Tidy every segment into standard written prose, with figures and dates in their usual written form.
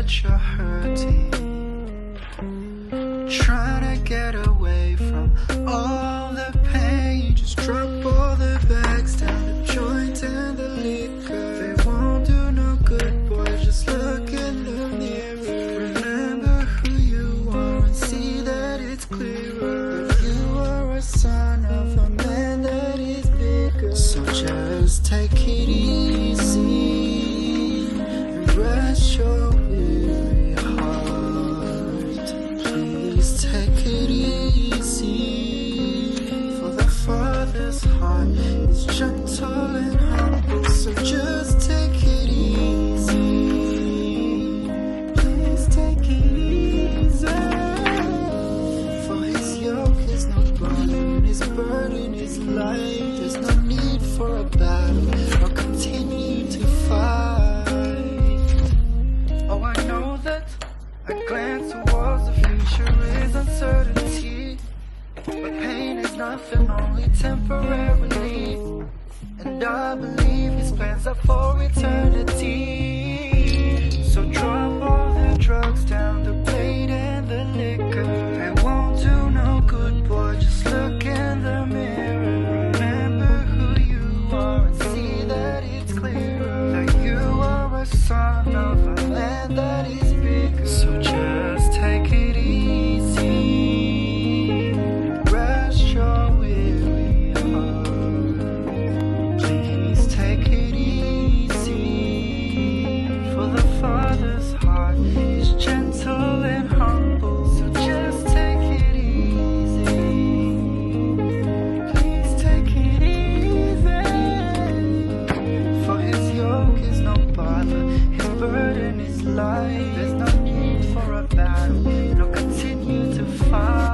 that you're hurting, trying to get away from all the pain. Just drop all the bags down, the joint and the liquor. They won't do no good, boy, just look in the mirror. Remember who you are and see that it's clearer. If you are a son of a man that is bigger, so just take it easy and rest your weary heart. Please take it easy, for the Father's heart is gentle and humble. So just take it easy. Please take it easy, for his yoke is no burden and his burden is light. There's no need for a battle or continue to fight. Oh, I know that a glance towards the future is uncertainty, but pain is nothing, only temporarily. And I believe his plans are for eternity. So drop all the drugs down, the plate and the liquor. It won't do no good, boy, just look in the mirror. Remember who you are and see that it's clearer. That you are a son of a man that is bigger. So just take it easy, rest your weary heart. Please take it easy, for the Father's heart is gentle and humble. So just take it easy. Please take it easy, for his yoke is no bother, his burden is light. There's no need for a battle, no continue to fight.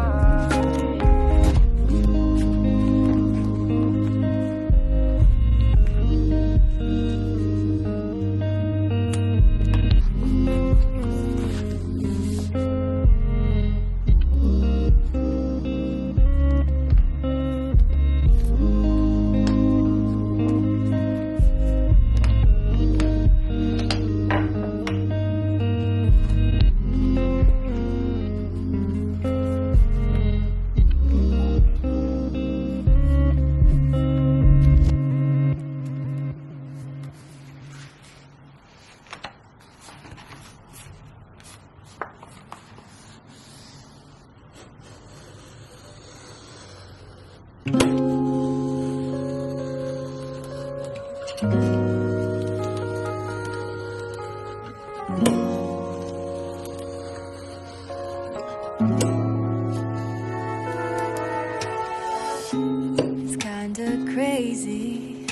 It's kinda crazy,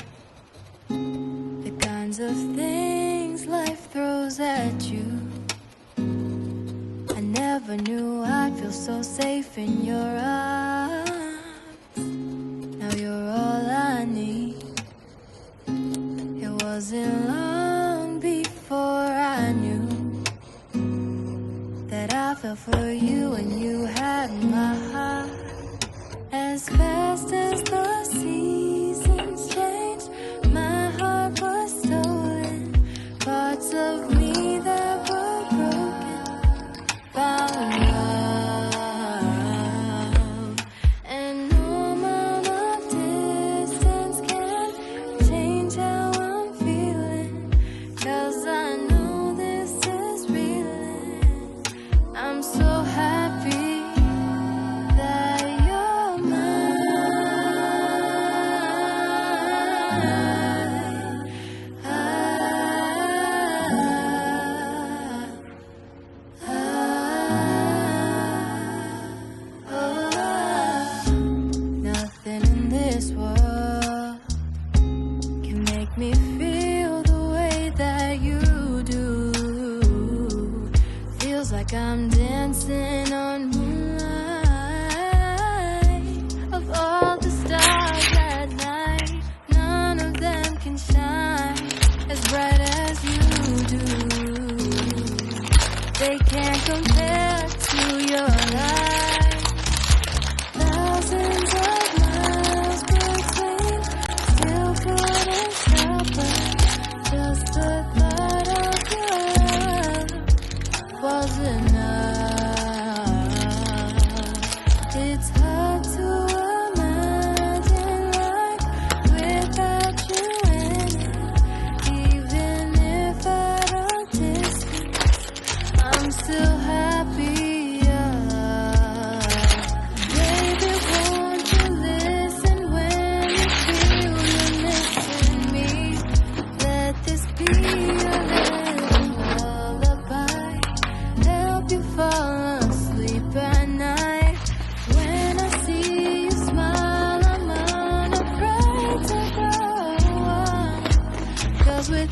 the kinds of things life throws at you. I never knew I'd feel so safe in your arms. Now you're all I need. It wasn't long before I knew that I fell for you and you had my heart. As fast as the seasons changed, my heart was stolen. Parts of me that were broken found love. And no amount of distance can change how I'm feeling, 'cause I know this is real. I'm so happy that you're mine. Nothing in this world can make me feel the way that you do. Feels like I'm dancing on moonlight. Of all the stars at night, none of them can shine as bright as you do. They can't compare to your light. Thousands of miles between, still couldn't stop us. Just the thought of your love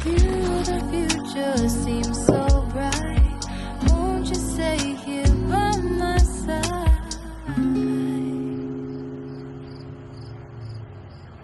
You, the future seems